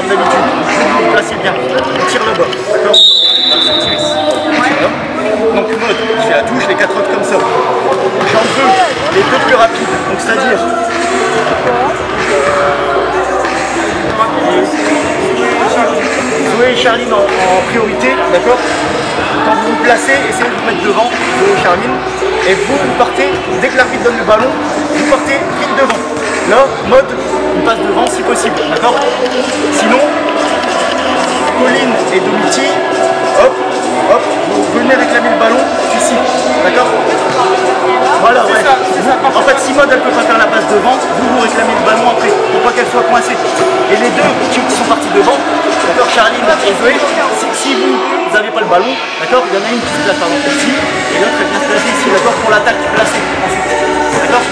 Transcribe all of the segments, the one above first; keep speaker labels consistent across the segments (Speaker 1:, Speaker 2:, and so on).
Speaker 1: comme d'habitude. Vous vous placez bien. On tire le bas. D'accord? Donc mode, je fais la touche, les 4 autres comme ça. J'en veux les deux plus rapides. Donc c'est-à-dire Zoé et Charline en priorité, d'accord? Quand vous vous placez, essayez de vous mettre devant, Zoé et Charline, et vous partez, dès que l'arbitre donne le ballon, vous partez vite devant. Là, mode, on passe devant si possible, d'accord? Sinon, Colline et Domiti, hop, hop, vous venez réclamer le ballon ici, d'accord? Voilà, ouais. En fait, si mode elle peut pas faire la passe devant, vous réclamez le ballon après, pour pas qu'elle soit coincée. Et les deux qui sont partis devant, d'accord, Charline et Zoé, si vous n'avez pas le ballon, d'accord, il y en a une qui se place par exemple ici, et l'autre elle vient se placer ici, d'accord, pour l'attaque placée ensuite, d'accord?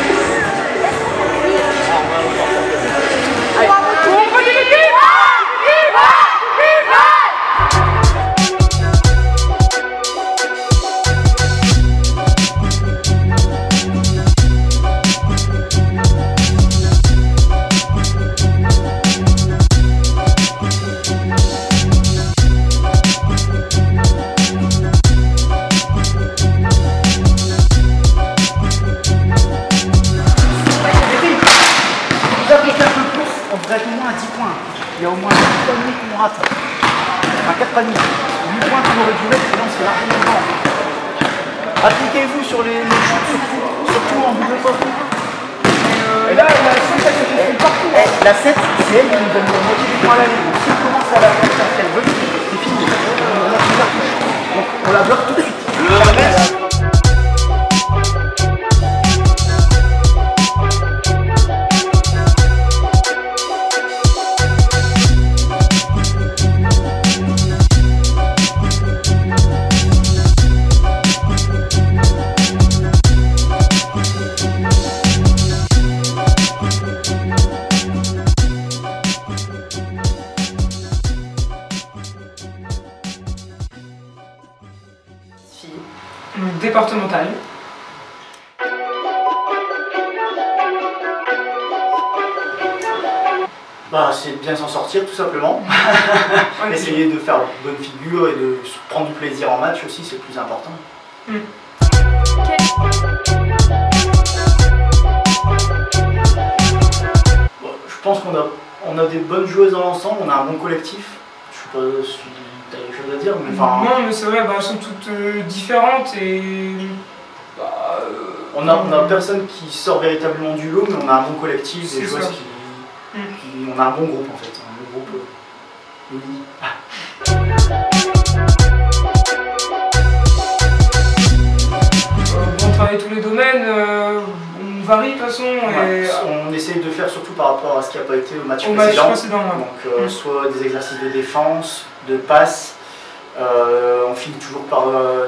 Speaker 1: Il y a au moins 10 paniers qu'on rate. Enfin 4 paniers. 8 points qu'on aurait dû mettre, sinon c'est largement grand. Appliquez-vous sur les chutes, surtout en double poste. Et là, la 7, elle se fait partout. La 7, c'est elle qui nous donne la moitié des points à l'année. Donc si on commence à la faire si elle veut, c'est fini. Donc on la bloque tout de suite.
Speaker 2: Départemental.
Speaker 1: Bah, c'est bien s'en sortir tout simplement. Essayer de faire bonne figure et de prendre du plaisir en match aussi, c'est le plus important. Bon, je pense qu'on a des bonnes joueuses dans l'ensemble, on a un bon collectif. Je sais pas si tu as quelque chose à dire, mais enfin...
Speaker 2: Non, mais c'est vrai, elles sont toutes différentes et...
Speaker 1: On a personne qui sort véritablement du lot, mais on a un bon collectif, des joueuses qui... On a un bon groupe en fait, un bon groupe uni.
Speaker 2: On travaille tous les domaines, on varie de toute façon.
Speaker 1: Ouais, et... On essaye de faire surtout par rapport à ce qui n'a pas été au match précédent. Donc soit des exercices de défense, de passe, on finit toujours par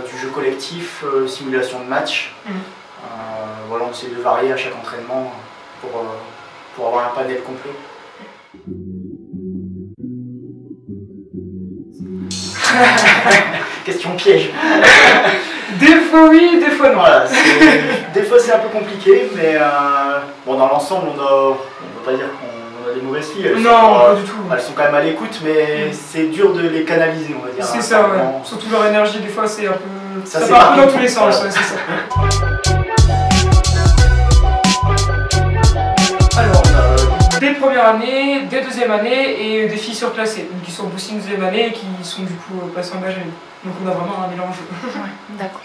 Speaker 1: du jeu collectif, simulation de match. Voilà, on essaie de varier à chaque entraînement pour avoir un panel complet. Question piège.
Speaker 2: Des fois oui, des fois non.
Speaker 1: Voilà, des fois c'est un peu compliqué, mais bon, dans l'ensemble on ne peut pas dire qu'on a des mauvaises filles.
Speaker 2: Non, pas du tout.
Speaker 1: Elles sont quand même à l'écoute, mais c'est dur de les canaliser, on va dire.
Speaker 2: C'est ça, ouais. Surtout leur énergie, des fois c'est un peu...
Speaker 1: Ça
Speaker 2: part un peu dans tous les sens, voilà. Ouais, c'est ça. Alors, des premières années, des deuxième année et des filles surclassées, donc qui sont boosting deuxième année et qui sont du coup passées en engagées. Donc on a vraiment un mélange.
Speaker 3: Ouais, d'accord.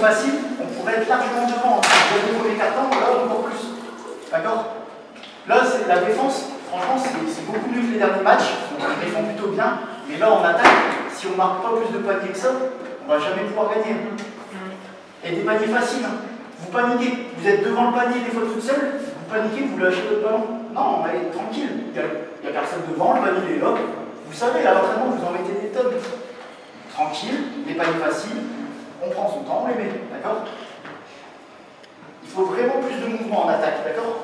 Speaker 1: Facile, on pourrait être largement devant. Le premier carton, là encore plus. D'accord? Là, c'est la défense, franchement, c'est beaucoup mieux que les derniers matchs. On défend plutôt bien. Mais là, en attaque, si on ne marque pas plus de paniers que ça, on ne va jamais pouvoir gagner. Et des paniers faciles. Vous paniquez, vous êtes devant le panier des fois toute seule, vous paniquez, vous lâchez votre ballon. Non, allez, tranquille. Il n'y a personne devant, le panier est là. Vous savez, à l'entraînement, vous en mettez des tonnes. Tranquille, des paniers faciles. On prend son temps, on les met, d'accord? uniquement en attaque, d'accord?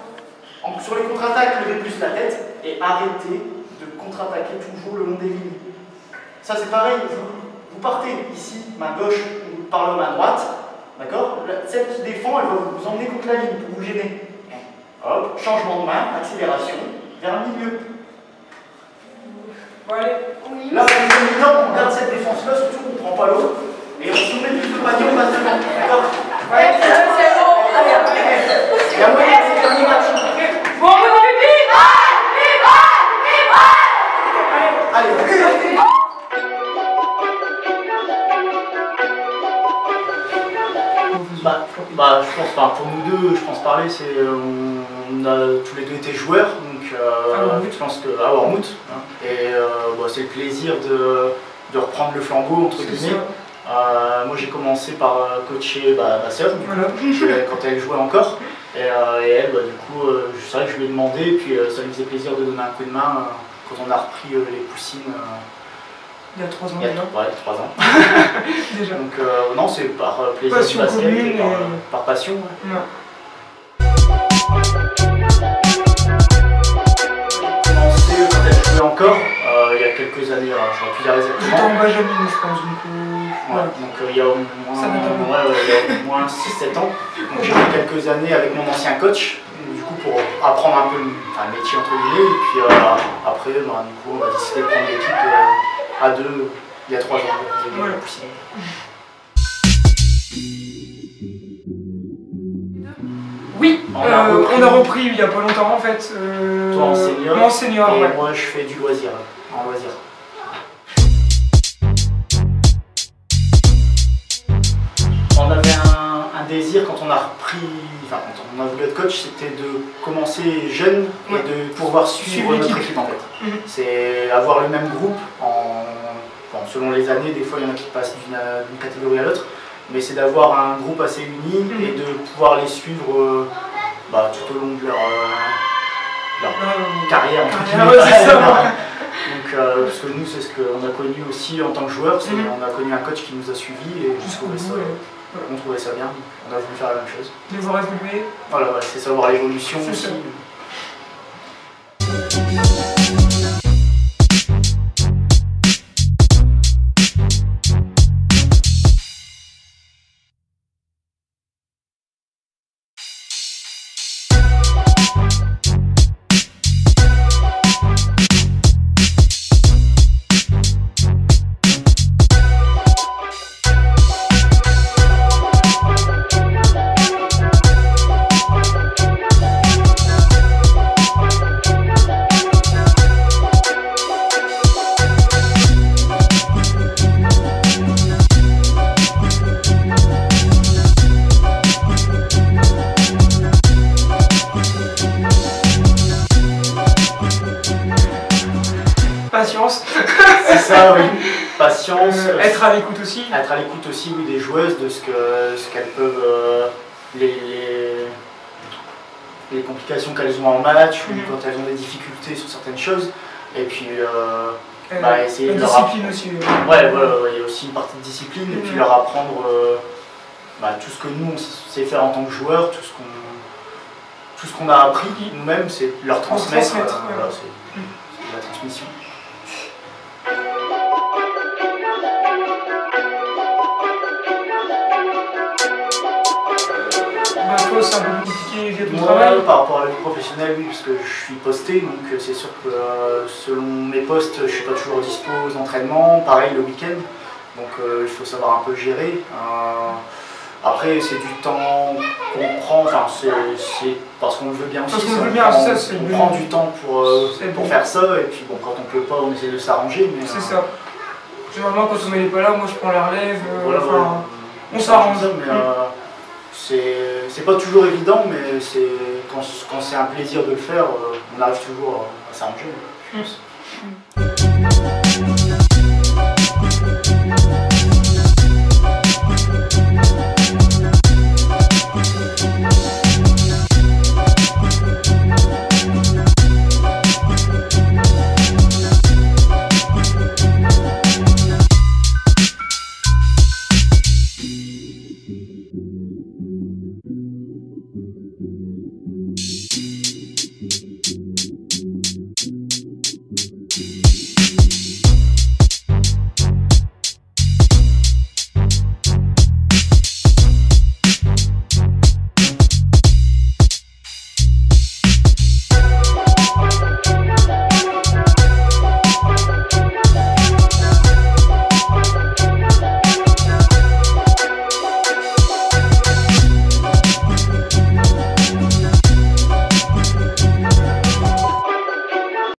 Speaker 1: Sur les contre-attaques, levez plus la tête et arrêtez de contre-attaquer toujours le long des lignes. Ça c'est pareil, vous partez ici, main gauche ou par là, main droite, d'accord? Celle qui défend, elle va vous emmener contre la ligne pour vous gêner. Hop, changement de main, accélération, vers le milieu.
Speaker 2: Bon, allez.
Speaker 1: Là, on garde cette défense-là, surtout on ne prend pas l'autre, et on soumet plus le panier, on passe devant, d'accord?
Speaker 2: Ouais, c'est bon.
Speaker 1: Il y a moyen de faire le match.
Speaker 2: Bon, on va
Speaker 1: Allez. Je pense pas. Pour nous deux, je pense parler, c'est on a tous les deux été joueurs, donc je pense que à Wormhout, hein, et c'est le plaisir de reprendre le flambeau entre guillemets. Moi j'ai commencé par coacher ma sœur quand elle jouait encore, et elle du coup c'est vrai que je lui ai demandé, et puis ça lui faisait plaisir de donner un coup de main quand on a repris les poussines.
Speaker 2: Il y a 3 ans
Speaker 1: déjà. Ouais, 3 ans.
Speaker 2: Déjà.
Speaker 1: Donc non, c'est par plaisir
Speaker 2: passion
Speaker 1: de basket
Speaker 2: commune
Speaker 1: et par passion. Ouais.
Speaker 2: Ouais.
Speaker 1: J'ai commencé quand elle jouait encore, il y a quelques années, j'aurais pu dire
Speaker 2: J'étais
Speaker 1: exactement.
Speaker 2: en Benjamin, je pense, du coup.
Speaker 1: Ouais, donc il y a au moins 6-7 ans. Donc j'ai fait quelques années avec mon ancien coach, du coup pour apprendre un peu le métier entre guillemets, et puis après du coup on a décidé de prendre l'équipe à deux il y a 3 ans.
Speaker 2: Voilà. Oui, on a repris il n'y a pas longtemps en fait.
Speaker 1: Toi en senior,
Speaker 2: moi en senior,
Speaker 1: et
Speaker 2: ouais.
Speaker 1: moi je fais du loisir, en loisir. On avait un désir quand on a repris, quand on a voulu être coach, c'était de commencer jeune et de pouvoir suivre notre équipe en fait. C'est avoir le même groupe, selon les années, des fois il y en a qui passent d'une catégorie à l'autre, mais c'est d'avoir un groupe assez uni et de pouvoir les suivre tout au long de leur carrière. Donc, parce que nous, c'est ce qu'on a connu aussi en tant que joueur, on a connu un coach qui nous a suivis et on trouvait ça bien, on a voulu faire la même chose.
Speaker 2: Les voir évoluer.
Speaker 1: Voilà, c'est savoir l'évolution aussi.
Speaker 2: Patience.
Speaker 1: C'est ça, oui. Patience.
Speaker 2: Être à l'écoute aussi.
Speaker 1: Être à l'écoute aussi, oui, des joueuses, de ce qu'elles peuvent, les complications qu'elles ont en match, ou quand elles ont des difficultés sur certaines choses. Et puis, essayer de leur
Speaker 2: discipline aussi.
Speaker 1: Ouais, voilà, il y a aussi une partie de discipline, et puis leur apprendre tout ce que nous on sait faire en tant que joueurs, tout ce qu'on a appris nous-mêmes, c'est leur transmettre. Voilà, c'est la transmission.
Speaker 2: C'est un peu plus compliqué via ton
Speaker 1: Moi,
Speaker 2: travail.
Speaker 1: par rapport à la vie professionnelle, oui, parce que je suis posté, donc c'est sûr que selon mes postes, je ne suis pas toujours dispo aux entraînements, pareil le week-end, donc il faut savoir un peu gérer. Après, c'est du temps qu'on prend, c'est parce qu'on le veut bien aussi, on prend du temps pour faire ça, et puis bon, quand on ne peut pas, on essaie de s'arranger.
Speaker 2: C'est ça. Généralement, quand on n'est pas là, moi je prends la relève, on s'arrange.
Speaker 1: C'est pas toujours évident, mais quand c'est un plaisir de le faire, on arrive toujours à s'arranger.